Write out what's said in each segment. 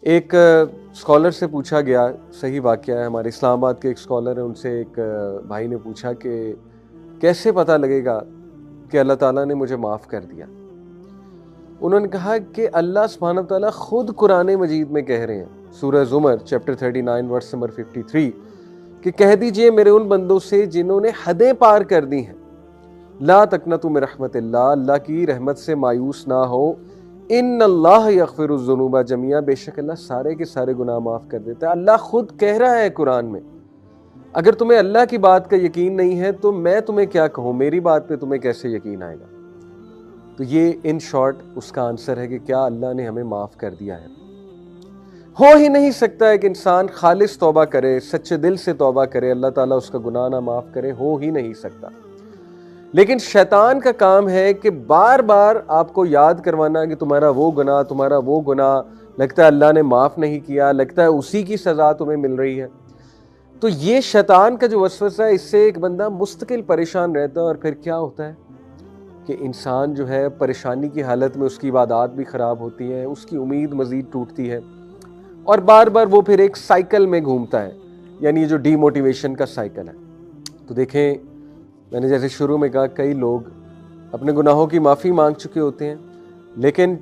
ایک اسکالر سے پوچھا گیا، صحیح واقعہ ہے، ہمارے اسلام آباد کے ایک اسکالر ہیں، ان سے ایک بھائی نے پوچھا کہ کیسے پتہ لگے گا کہ اللہ تعالیٰ نے مجھے معاف کر دیا؟ انہوں نے کہا کہ اللہ سبحانہ وتعالیٰ خود قرآن مجید میں کہہ رہے ہیں، سورہ زمر چیپٹر 39 ورس نمبر 53، کہ کہہ دیجئے میرے ان بندوں سے جنہوں نے حدیں پار کر دی ہیں، لا تقنطوا من رحمت اللہ، اللہ کی رحمت سے مایوس نہ ہو، ان اللہ یغفر الذنوب جميعا، بے شک اللہ سارے کے سارے گناہ معاف کر دیتا ہے۔ اللہ خود کہہ رہا ہے قرآن میں۔ اگر تمہیں اللہ کی بات کا یقین نہیں ہے تو میں تمہیں کیا کہوں، میری بات پہ تمہیں کیسے یقین آئے گا؟ تو یہ ان شارٹ اس کا آنسر ہے کہ کیا اللہ نے ہمیں معاف کر دیا ہے؟ ہو ہی نہیں سکتا ہے کہ انسان خالص توبہ کرے، سچے دل سے توبہ کرے، اللہ تعالیٰ اس کا گناہ نہ معاف کرے، ہو ہی نہیں سکتا۔ لیکن شیطان کا کام ہے کہ بار بار آپ کو یاد کروانا کہ تمہارا وہ گناہ، لگتا ہے اللہ نے معاف نہیں کیا، لگتا ہے اسی کی سزا تمہیں مل رہی ہے۔ تو یہ شیطان کا جو وسوسہ ہے، اس سے ایک بندہ مستقل پریشان رہتا ہے، اور پھر کیا ہوتا ہے کہ انسان جو ہے پریشانی کی حالت میں اس کی عبادات بھی خراب ہوتی ہیں، اس کی امید مزید ٹوٹتی ہے، اور بار بار وہ پھر ایک سائیکل میں گھومتا ہے، یعنی یہ جو ڈی موٹیویشن کا سائیکل ہے۔ تو دیکھیں، میں نے جیسے شروع میں کہا، کئی لوگ اپنے گناہوں کی معافی مانگ چکے ہوتے ہیں، لیکن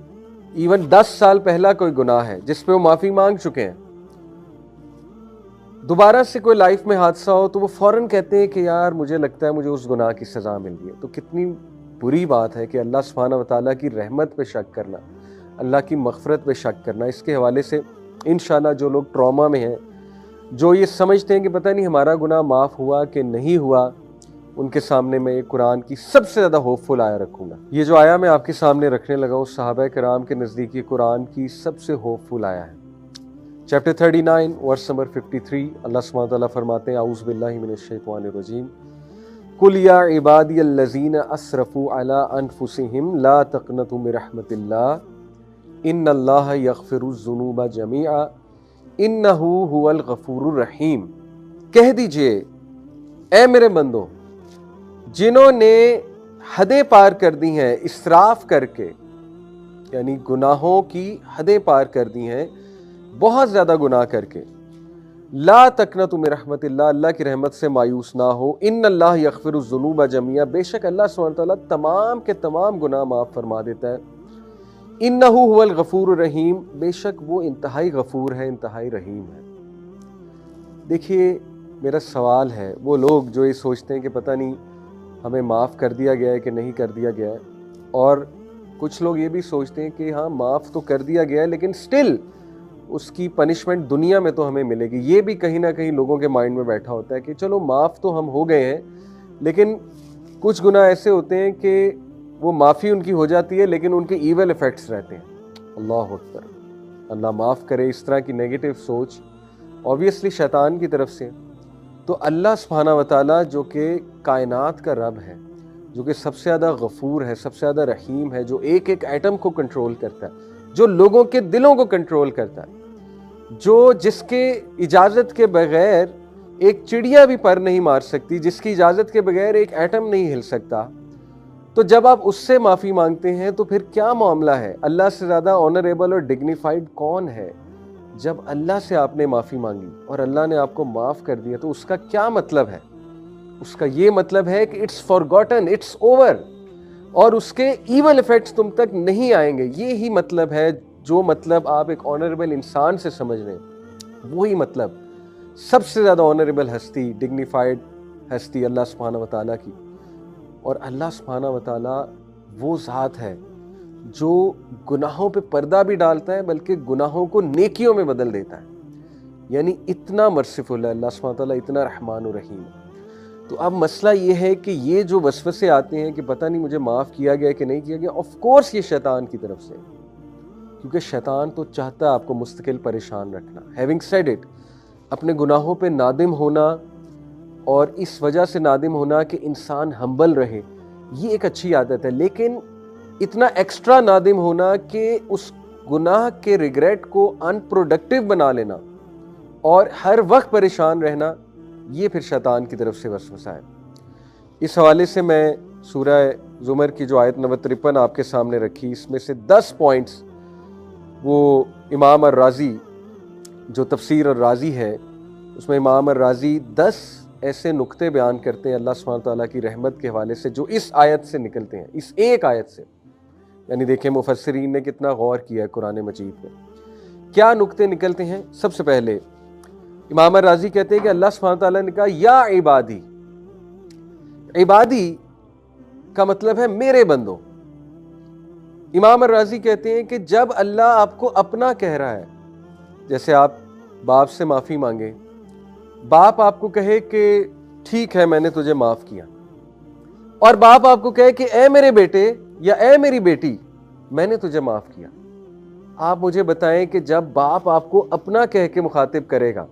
ایون 10 سال پہلا کوئی گناہ ہے جس پہ وہ معافی مانگ چکے ہیں، دوبارہ سے کوئی لائف میں حادثہ ہو تو وہ فوراً کہتے ہیں کہ یار مجھے لگتا ہے مجھے اس گناہ کی سزا مل گئی ہے۔ تو کتنی بری بات ہے کہ اللہ سبحانہ وتعالیٰ کی رحمت پہ شک کرنا، اللہ کی مغفرت پہ شک کرنا۔ اس کے حوالے سے انشاءاللہ جو لوگ ٹراما میں ہیں، جو یہ سمجھتے ہیں کہ پتہ نہیں ہمارا گناہ معاف ہوا کہ نہیں ہوا، ان کے سامنے میں قرآن کی سب سے زیادہ ہوپ فل آیا رکھوں گا۔ یہ جو آیا میں آپ کے سامنے رکھنے لگا ہوں، صحابہ کرام کے نزدیک یہ قرآن کی سب سے ہوپ فل آیا ہے۔ چیپٹر 39 ورس نمبر 53، اللہ سبحانہ وتعالیٰ فرماتے ہیں، اعوذ باللہ من الشیطان الرجیم، قل یا عبادی الذین اسرفوا علی انفسہم لا تقنطوا من رحمت اللہ ان اللہ یغفر الذنوب جميعا انہ هو الغفور الرحیم۔ کہہ دیجئے اے میرے بندو جنہوں نے حدیں پار کر دی ہیں اسراف کر کے، یعنی گناہوں کی حدیں پار کر دی ہیں، بہت زیادہ گناہ کر کے، لا تقنطوا من رحمت اللہ، اللہ کی رحمت سے مایوس نہ ہو، ان اللہ یغفر الذنوب جميعا، بے شک اللہ سبحانہ وتعالیٰ تمام کے تمام گناہ معاف فرما دیتا ہے، انہ هو الغفور الرحیم، بے شک وہ انتہائی غفور ہے، انتہائی رحیم ہے۔ دیکھیے، میرا سوال ہے، وہ لوگ جو یہ سوچتے ہیں کہ پتہ نہیں ہمیں معاف کر دیا گیا ہے کہ نہیں کر دیا گیا ہے، اور کچھ لوگ یہ بھی سوچتے ہیں کہ ہاں معاف تو کر دیا گیا ہے لیکن سٹل اس کی پنشمنٹ دنیا میں تو ہمیں ملے گی۔ یہ بھی کہیں نہ کہیں لوگوں کے مائنڈ میں بیٹھا ہوتا ہے کہ چلو معاف تو ہم ہو گئے ہیں، لیکن کچھ گناہ ایسے ہوتے ہیں کہ وہ معافی ان کی ہو جاتی ہے لیکن ان کے ایول ایفیکٹس رہتے ہیں۔ اللہ اکبر، اللہ معاف کرے، اس طرح کی نیگیٹو سوچ اوبویسلی شیطان کی طرف سے۔ تو اللہ سبحانہ وتعالیٰ جو کہ کائنات کا رب ہے، جو کہ سب سے زیادہ غفور ہے، سب سے زیادہ رحیم ہے، جو ایک ایک ایٹم کو کنٹرول کرتا ہے، جو لوگوں کے دلوں کو کنٹرول کرتا ہے، جس کے اجازت کے بغیر ایک چڑیا بھی پر نہیں مار سکتی، جس کی اجازت کے بغیر ایک ایٹم نہیں ہل سکتا، تو جب آپ اس سے معافی مانگتے ہیں تو پھر کیا معاملہ ہے؟ اللہ سے زیادہ آنریبل اور ڈگنیفائڈ کون ہے؟ جب اللہ سے آپ نے معافی مانگی اور اللہ نے آپ کو معاف کر دیا تو اس کا کیا مطلب ہے؟ اس کا یہ مطلب ہے کہ اٹس فارگوٹن، اٹس اوور، اور اس کے ایول ایفیکٹس تم تک نہیں آئیں گے۔ یہی مطلب ہے، جو مطلب آپ ایک آنریبل انسان سے سمجھ رہے ہیں، وہی مطلب سب سے زیادہ آنریبل ہستی، ڈگنیفائڈ ہستی اللہ سبحانہ وتعالیٰ کی۔ اور اللہ سبحانہ وتعالیٰ وہ ذات ہے جو گناہوں پہ پردہ بھی ڈالتا ہے بلکہ گناہوں کو نیکیوں میں بدل دیتا ہے، یعنی اتنا مرسیفل ہے اللہ سبحانہ وتعالیٰ، اتنا رحمان و رحیم ہے۔ تو اب مسئلہ یہ ہے کہ یہ جو وسوسے آتے ہیں کہ پتہ نہیں مجھے معاف کیا گیا کہ نہیں کیا گیا، آف کورس یہ شیطان کی طرف سے، کیونکہ شیطان تو چاہتا ہے آپ کو مستقل پریشان رکھنا۔ ہیونگ سیڈ اٹ، اپنے گناہوں پہ نادم ہونا اور اس وجہ سے نادم ہونا کہ انسان ہمبل رہے، یہ ایک اچھی عادت ہے، لیکن اتنا ایکسٹرا نادم ہونا کہ اس گناہ کے ریگریٹ کو ان پروڈکٹیو بنا لینا اور ہر وقت پریشان رہنا، یہ پھر شیطان کی طرف سے وسوسہ ہے۔ اس حوالے سے میں سورہ زمر کی جو آیت نمبر 53 آپ کے سامنے رکھی، اس میں سے 10 پوائنٹس وہ امام الرازی جو تفسیر الرازی ہے اس میں امام الرازی 10 ایسے نقطے بیان کرتے ہیں اللہ سبحانہ تعالیٰ کی رحمت کے حوالے سے جو اس آیت سے نکلتے ہیں، اس ایک آیت سے. یعنی دیکھیں مفسرین نے کتنا غور کیا ہے قرآن مجید میں. کیا نقطے نکلتے ہیں؟ سب سے پہلے امام الرازی کہتے ہیں کہ اللہ سبحانہ تعالیٰ نے کہا یا عبادی. عبادی کا مطلب ہے میرے بندوں. امام الرازی کہتے ہیں کہ جب اللہ آپ کو اپنا کہہ رہا ہے، جیسے آپ باپ سے معافی مانگے، باپ آپ کو کہے کہ ٹھیک ہے میں نے تجھے معاف کیا، اور باپ آپ کو کہے کہ اے میرے بیٹے یا اے میری بیٹی میں نے تجھے معاف کیا. آپ مجھے بتائیں کہ جب باپ آپ کو اپنا کہہ کے مخاطب کرے گا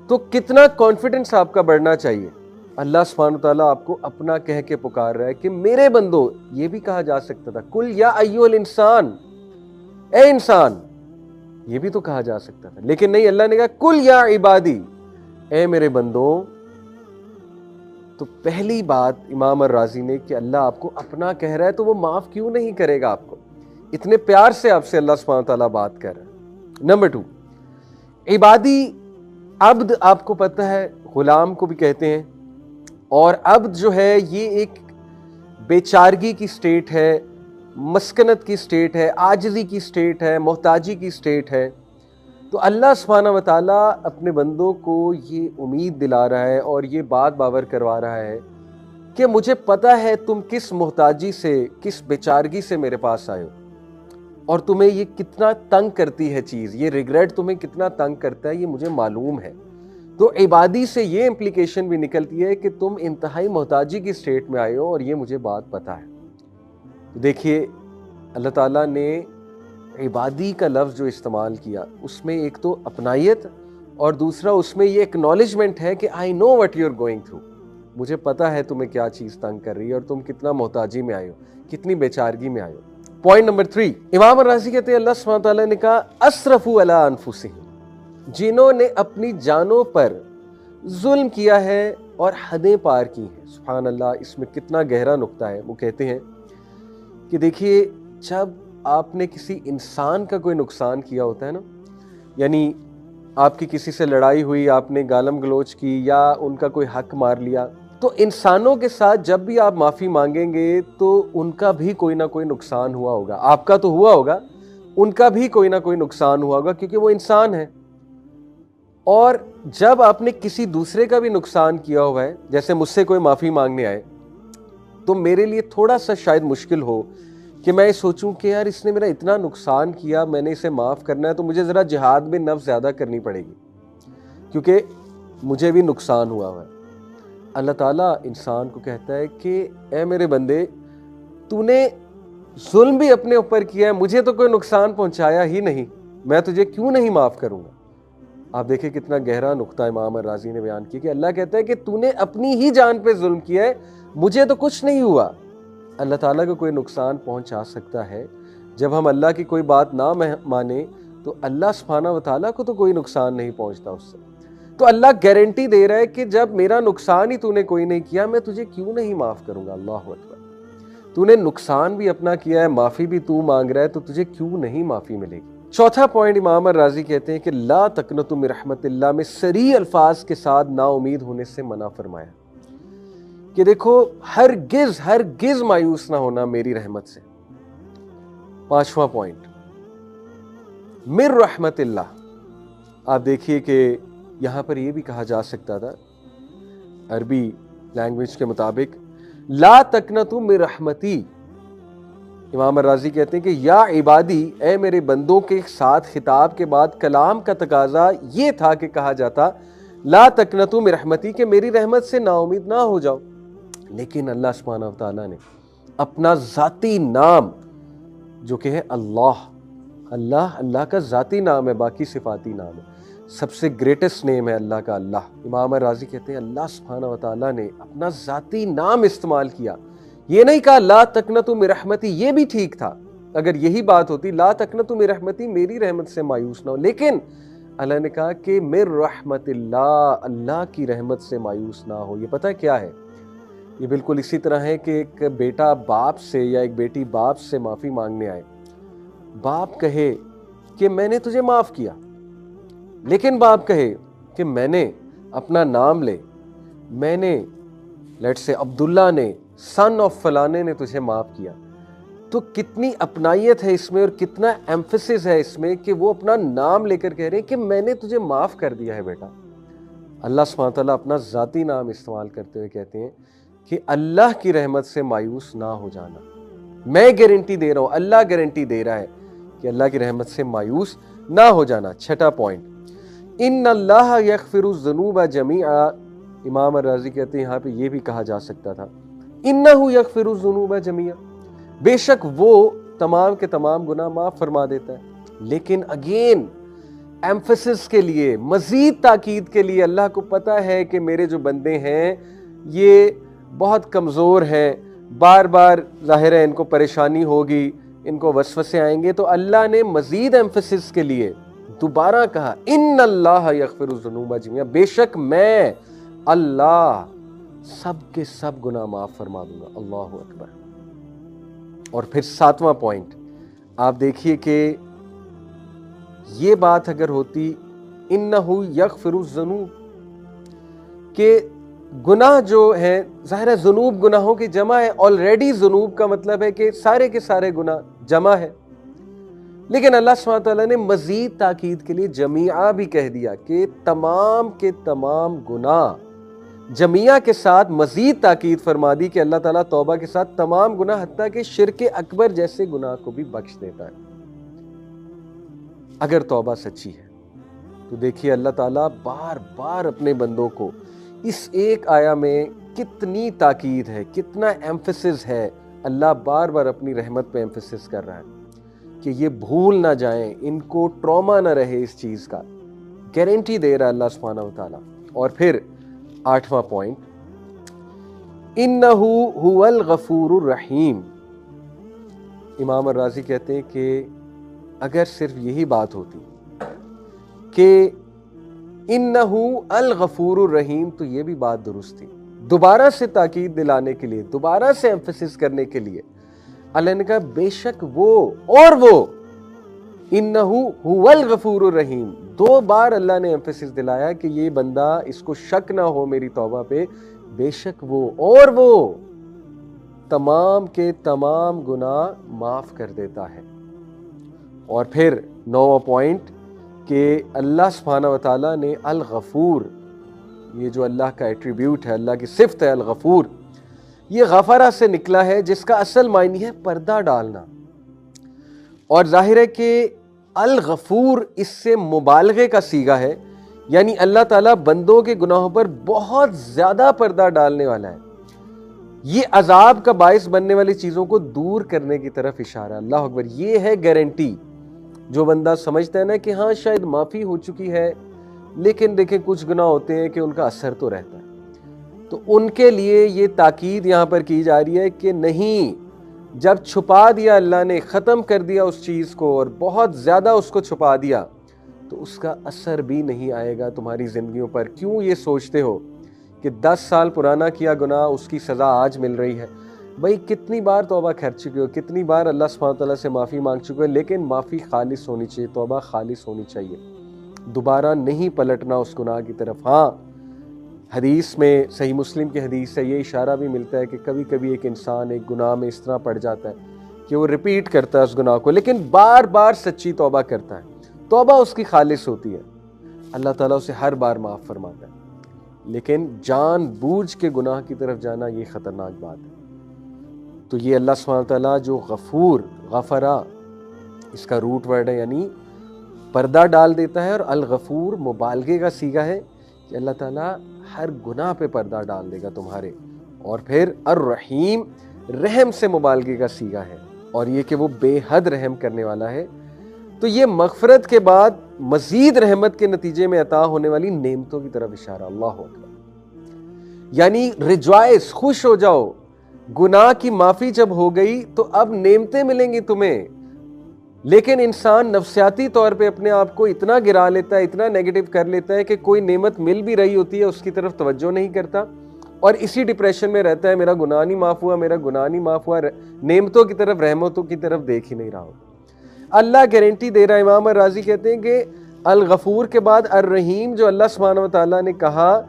تو کتنا کانفیڈنس آپ کا بڑھنا چاہیے. اللہ سبحانہ تعالیٰ آپ کو اپنا کہہ کے پکار رہا ہے کہ میرے بندو. یہ بھی کہا جا سکتا تھا کل یا ایھا الانسان، اے انسان، یہ بھی تو کہا جا سکتا تھا، لیکن نہیں، اللہ نے کہا کل یا عبادی، اے میرے بندو. تو پہلی بات امام الرازی نے کہ اللہ آپ کو اپنا کہہ رہا ہے تو وہ معاف کیوں نہیں کرے گا آپ کو؟ اتنے پیار سے آپ سے اللہ سبحانہ تعالیٰ بات کر رہا ہے. نمبر 2، عبادی، عبد آپ کو پتہ ہے غلام کو بھی کہتے ہیں، اور عبد جو ہے یہ ایک بیچارگی کی سٹیٹ ہے، مسکنت کی سٹیٹ ہے، عاجزی کی سٹیٹ ہے، محتاجی کی سٹیٹ ہے. تو اللہ سبحانہ وتعالیٰ اپنے بندوں کو یہ امید دلا رہا ہے اور یہ بات باور کروا رہا ہے کہ مجھے پتہ ہے تم کس محتاجی سے، کس بیچارگی سے میرے پاس آئے ہو، اور تمہیں یہ کتنا تنگ کرتی ہے چیز، یہ ریگریٹ تمہیں کتنا تنگ کرتا ہے، یہ مجھے معلوم ہے. تو عبادی سے یہ امپلیکیشن بھی نکلتی ہے کہ تم انتہائی محتاجی کی سٹیٹ میں آئے ہو اور یہ مجھے بات پتہ ہے. تو دیکھیے اللہ تعالیٰ نے عبادی کا لفظ جو استعمال کیا اس میں ایک تو اپنائیت اور دوسرا اس میں یہ ایکنالجمنٹ ہے کہ I know what you are going through. مجھے پتہ ہے تمہیں کیا چیز تنگ کر رہی ہے اور تم کتنا محتاجی میں آئے ہو، کتنی بیچارگی میں آئے ہو. پوائنٹ نمبر 3، امام الرازی کہتے ہیں اللہ سبحانہ تعالیٰ نے کہا اسرفوا علی انفسہم، جنہوں نے اپنی جانوں پر ظلم کیا ہے اور حدیں پار کی ہیں. سبحان اللہ، اس میں کتنا گہرا نقطہ ہے. وہ کہتے ہیں کہ دیکھیے جب آپ نے کسی انسان کا کوئی نقصان کیا ہوتا ہے نا، یعنی آپ کی کسی سے لڑائی ہوئی، آپ نے گالم گلوچ کی یا ان کا کوئی حق مار لیا، تو انسانوں کے ساتھ جب بھی آپ معافی مانگیں گے تو ان کا بھی کوئی نہ کوئی نقصان ہوا ہوگا. آپ کا تو ہوا ہوگا، ان کا بھی کوئی نہ کوئی نقصان ہوا ہوگا کیونکہ وہ انسان ہے. اور جب آپ نے کسی دوسرے کا بھی نقصان کیا ہوا ہے، جیسے مجھ سے کوئی معافی مانگنے آئے، تو میرے لیے تھوڑا سا شاید مشکل ہو کہ میں سوچوں کہ یار اس نے میرا اتنا نقصان کیا، میں نے اسے معاف کرنا ہے تو مجھے ذرا جہاد میں نفس زیادہ کرنی پڑے گی کیونکہ مجھے بھی نقصان ہوا ہوا ہے. اللہ تعالیٰ انسان کو کہتا ہے کہ اے میرے بندے، تو نے ظلم بھی اپنے اوپر کیا ہے، مجھے تو کوئی نقصان پہنچایا ہی نہیں، میں تجھے کیوں نہیں معاف کروں گا. آپ دیکھیں کتنا گہرا نقطہ امام الرازی نے بیان کیا کہ اللہ کہتا ہے کہ تو نے اپنی ہی جان پہ ظلم کیا ہے، مجھے تو کچھ نہیں ہوا. اللہ تعالیٰ کو کوئی نقصان پہنچا سکتا ہے. جب ہم اللہ کی کوئی بات نہ مانیں تو اللہ سبحانہ وتعالیٰ کو تو کوئی نقصان نہیں پہنچتا اس سے. تو اللہ گارنٹی دے رہا ہے کہ جب میرا نقصان ہی تو نے کوئی نہیں کیا، میں تجھے کیوں نہیں معاف کروں گا. اللہ اکبر. تو نے نقصان بھی اپنا کیا ہے، معافی بھی تو مانگ رہا ہے، تو تجھے کیوں نہیں معافی ملے گی. چوتھا پوائنٹ امام الرازی کہتے ہیں کہ لا تقنطوا من رحمت اللہ میں صریح الفاظ کے ساتھ نا امید ہونے سے منع فرمایا کہ دیکھو ہرگز مایوس نہ ہونا میری رحمت سے. پانچواں پوائنٹ من رحمت اللہ. آپ دیکھیے کہ یہاں پر یہ بھی کہا جا سکتا تھا عربی لینگویج کے مطابق لا تقنطوا من رحمتی. امام الرازی کہتے ہیں کہ یا عبادی، اے میرے بندوں کے ساتھ خطاب کے بعد کلام کا تقاضا یہ تھا کہ کہا جاتا لا تقنطوا من رحمتی، کہ میری رحمت سے نا امید نہ ہو جاؤ. لیکن اللہ سبحانہ وتعالیٰ نے اپنا ذاتی نام جو کہ ہے اللہ کا ذاتی نام ہے، باقی صفاتی نام ہے، سب سے گریٹسٹ نیم ہے اللہ کا اللہ. امام الرازی کہتے ہیں اللہ سبحانہ وتعالیٰ نے اپنا ذاتی نام استعمال کیا. یہ نہیں کہا لا تقنطوا من رحمتی، یہ بھی ٹھیک تھا اگر یہی بات ہوتی لا تقنطوا من رحمتی، میری رحمت سے مایوس نہ ہو، لیکن اللہ نے کہا کہ من رحمت اللہ، اللہ کی رحمت سے مایوس نہ ہو. یہ پتہ ہے کیا ہے؟ یہ بالکل اسی طرح ہے کہ ایک بیٹا باپ سے یا ایک بیٹی باپ سے معافی مانگنے آئے، باپ کہے کہ میں نے تجھے معاف کیا، لیکن باپ کہے کہ میں نے اپنا نام لے، میں نے لیٹ سے عبداللہ نے سن آف فلانے نے تجھے معاف کیا، تو کتنی اپنائیت ہے اس میں اور کتنا ایمفیسس ہے اس میں کہ وہ اپنا نام لے کر کہہ رہے ہیں کہ میں نے تجھے معاف کر دیا ہے بیٹا۔ اللہ سبحانہ تعالیٰ اپنا ذاتی نام استعمال کرتے ہوئے کہتے ہیں کہ اللہ کی رحمت سے مایوس نہ ہو جانا۔ میں گارنٹی دے رہا ہوں، اللہ گارنٹی دے رہا ہے کہ اللہ کی رحمت سے مایوس نہ ہو جانا۔ چھٹا پوائنٹ، ان اللہ یغفر الذنوب جمیعا، امام الرازی کہتے ہیں یہاں پہ یہ بھی کہا جا سکتا تھا انہ یغفر الذنوب جمیعا، بے شک وہ تمام کے تمام گناہ معاف فرما دیتا ہے۔ لیکن اگین ایمفیسس کے لیے، مزید تاکید کے لیے، اللہ کو پتا ہے کہ میرے جو بندے ہیں یہ بہت کمزور ہیں، بار بار ظاہر ہے ان کو پریشانی ہوگی، ان کو وسوسے آئیں گے، تو اللہ نے مزید ایمفیسس کے لیے دوبارہ کہا ان اللہ یغفر الذنوب جمیعا، بے شک میں اللہ سب کے سب گناہ معاف فرما دوں گا۔ اللہ اکبر۔ اور پھر ساتواں پوائنٹ آپ دیکھیے کہ یہ بات اگر ہوتی انہ یغفر الذنوب، کہ گناہ جو ہیں ظاہر ہے ذنوب گناہوں کی جمع ہے، آلریڈی ذنوب کا مطلب ہے کہ سارے کے سارے گناہ جمع ہے، لیکن اللہ سبحانہ تعالیٰ نے مزید تاکید کے لیے جمیعہ بھی کہہ دیا کہ تمام کے تمام گناہ، جمیعہ کے ساتھ مزید تاکید فرما دی کہ اللہ تعالیٰ توبہ کے ساتھ تمام گناہ حتیٰ کہ شرک اکبر جیسے گناہ کو بھی بخش دیتا ہے اگر توبہ سچی ہے۔ تو دیکھیے اللہ تعالیٰ بار بار اپنے بندوں کو اس ایک آیا میں کتنی تاکید ہے، کتنا ایمفیسس ہے، اللہ بار بار اپنی رحمت پہ ایمفیسس کر رہا ہے کہ یہ بھول نہ جائیں، ان کو ٹراما نہ رہے اس چیز کا، گارنٹی دے رہا ہے اللہ سبحانہ وتعالیٰ۔ اور پھر آٹھواں پوائنٹ، انہ هو الغفور الرحیم، امام الرازی کہتے ہیں کہ اگر صرف یہی بات ہوتی کہ انہ الغفور الرحیم تو یہ بھی بات درست تھی، دوبارہ سے تاکید دلانے کے لیے، دوبارہ سے ایمفیسس کرنے کے لیے اللہ نے کہا بے شک وہ اور وہ انہ هو الغفور الرحیم، دو بار اللہ نے ایمفیسس دلایا کہ یہ بندہ اس کو شک نہ ہو میری توبہ پہ، بے شک وہ اور وہ تمام کے تمام گناہ معاف کر دیتا ہے۔ اور پھر نوواں پوائنٹ کہ اللہ سبحانہ وتعالیٰ نے الغفور، یہ جو اللہ کا ایٹریبیوٹ ہے، اللہ کی صفت ہے الغفور، یہ غفرہ سے نکلا ہے جس کا اصل معنی ہے پردہ ڈالنا، اور ظاہر ہے کہ الغفور اس سے مبالغے کا صیغہ ہے، یعنی اللہ تعالیٰ بندوں کے گناہوں پر بہت زیادہ پردہ ڈالنے والا ہے، یہ عذاب کا باعث بننے والی چیزوں کو دور کرنے کی طرف اشارہ۔ اللہ اکبر، یہ ہے گارنٹی۔ جو بندہ سمجھتا ہے نا کہ ہاں شاید معافی ہو چکی ہے، لیکن دیکھیں کچھ گناہ ہوتے ہیں کہ ان کا اثر تو رہتا ہے، تو ان کے لیے یہ تاکید یہاں پر کی جا رہی ہے کہ نہیں، جب چھپا دیا اللہ نے، ختم کر دیا اس چیز کو اور بہت زیادہ اس کو چھپا دیا، تو اس کا اثر بھی نہیں آئے گا تمہاری زندگیوں پر۔ کیوں یہ سوچتے ہو کہ 10 سال پرانا کیا گناہ اس کی سزا آج مل رہی ہے؟ بھائی کتنی بار توبہ کر چکے ہو، کتنی بار اللہ سبحانہ تعالیٰ سے معافی مانگ چکے ہو، لیکن معافی خالص ہونی چاہیے، توبہ خالص ہونی چاہیے، دوبارہ نہیں پلٹنا اس گناہ کی طرف۔ ہاں حدیث میں، صحیح مسلم کی حدیث سے یہ اشارہ بھی ملتا ہے کہ کبھی کبھی ایک انسان ایک گناہ میں اس طرح پڑ جاتا ہے کہ وہ ریپیٹ کرتا ہے اس گناہ کو، لیکن بار بار سچی توبہ کرتا ہے، توبہ اس کی خالص ہوتی ہے، اللہ تعالیٰ اسے ہر بار معاف فرماتا ہے۔ لیکن جان بوجھ کے گناہ کی طرف جانا یہ خطرناک بات ہے۔ تو یہ اللہ سبحانہ تعالیٰ جو غفور، غفرہ اس کا روٹ ورڈ ہے، یعنی پردہ ڈال دیتا ہے، اور الغفور مبالغے کا صیغہ ہے کہ اللہ تعالیٰ ہر گناہ پہ پردہ ڈال دے گا تمہارے۔ اور پھر الرحیم، رحم سے مبالغے کا صیغہ ہے، اور یہ کہ وہ بے حد رحم کرنے والا ہے۔ تو یہ مغفرت کے بعد مزید رحمت کے نتیجے میں عطا ہونے والی نعمتوں کی طرف اشارہ۔ اللہ اکبر، یعنی ریجوائس، خوش ہو جاؤ، گناہ کی معافی جب ہو گئی تو اب نعمتیں ملیں گی تمہیں۔ لیکن انسان نفسیاتی طور پہ اپنے آپ کو اتنا گرا لیتا ہے، اتنا نیگیٹو کر لیتا ہے کہ کوئی نعمت مل بھی رہی ہوتی ہے اس کی طرف توجہ نہیں کرتا، اور اسی ڈپریشن میں رہتا ہے، میرا گناہ نہیں معاف ہوا، میرا گناہ نہیں معاف ہوا، نعمتوں کی طرف، رحمتوں کی طرف دیکھ ہی نہیں رہا ہو۔ اللہ گارنٹی دے رہا ہے، امام الرازی کہتے ہیں کہ الغفور کے بعد الرحیم جو اللہ سبحانہ و تعالیٰ نے کہا،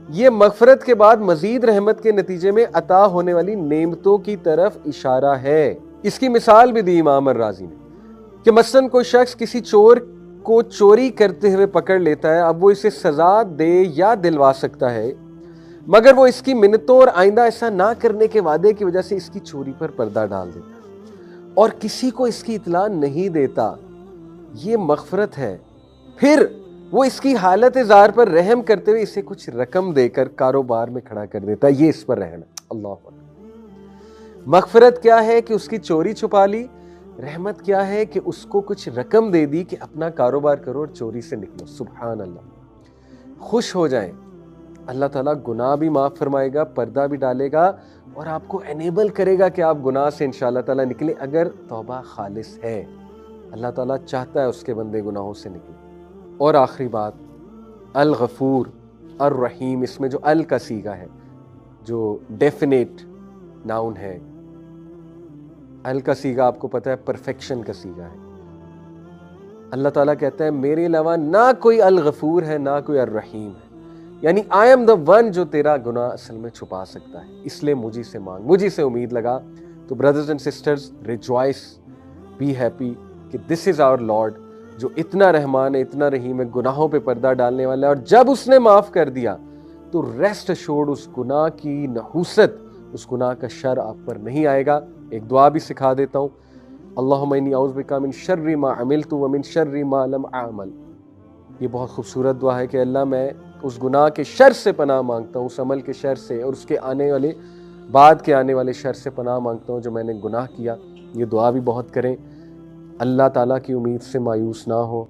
یہ مغفرت کے بعد مزید رحمت کے نتیجے میں عطا ہونے والی نعمتوں کی طرف اشارہ ہے۔ اس کی مثال بھی دی امام الرازی نے کہ مثلاً کوئی شخص کسی چور کو چوری کرتے ہوئے پکڑ لیتا ہے، اب وہ اسے سزا دے یا دلوا سکتا ہے، مگر وہ اس کی منتوں اور آئندہ ایسا نہ کرنے کے وعدے کی وجہ سے اس کی چوری پر پردہ ڈال دیتا ہے اور کسی کو اس کی اطلاع نہیں دیتا۔ یہ مغفرت ہے۔ پھر وہ اس کی حالت زار پر رحم کرتے ہوئے اسے کچھ رقم دے کر کاروبار میں کھڑا کر دیتا ہے، یہ اس پر رحم ہے۔ اللہ اکبر۔ مغفرت کیا ہے کہ اس کی چوری چھپا لی، رحمت کیا ہے کہ اس کو کچھ رقم دے دی کہ اپنا کاروبار کرو اور چوری سے نکلو۔ سبحان اللہ۔ خوش ہو جائیں، اللہ تعالیٰ گناہ بھی معاف فرمائے گا، پردہ بھی ڈالے گا اور آپ کو انیبل کرے گا کہ آپ گناہ سے انشاءاللہ تعالیٰ نکلیں اگر توبہ خالص ہے۔ اللہ تعالیٰ چاہتا ہے اس کے بندے گناہوں سے نکلیں۔ اور آخری بات، الغفور الرحیم، اس میں جو ال کا صیغہ ہے، جو ڈیفینیٹ ناؤن ہے، ال کا صیغہ آپ کو پتہ ہے پرفیکشن کا صیغہ ہے۔ اللہ تعالیٰ کہتا ہے میرے علاوہ نہ کوئی الغفور ہے نہ کوئی الرحیم ہے، یعنی آئی ایم دا ون جو تیرا گناہ اصل میں چھپا سکتا ہے، اس لیے مجھے سے مانگ، مجھے سے امید لگا۔ تو brothers and sisters, rejoice, be happy کہ دس از آور لارڈ جو اتنا رحمان ہے، اتنا رحیم ہے، گناہوں پہ پردہ ڈالنے والا ہے، اور جب اس نے معاف کر دیا تو ریسٹ ایشورڈ اس گناہ کی نحوست، اس گناہ کا شر آپ پر نہیں آئے گا۔ ایک دعا بھی سکھا دیتا ہوں، اللہم انی اعوذ بک من شر ما عملت ومن شر ما لم اعمل۔ یہ بہت خوبصورت دعا ہے کہ اللہ میں اس گناہ کے شر سے پناہ مانگتا ہوں، اس عمل کے شر سے اور اس کے بعد کے آنے والے شر سے پناہ مانگتا ہوں جو میں نے گناہ کیا۔ یہ دعا بھی بہت کریں، اللہ تعالیٰ کی امید سے مایوس نہ ہو۔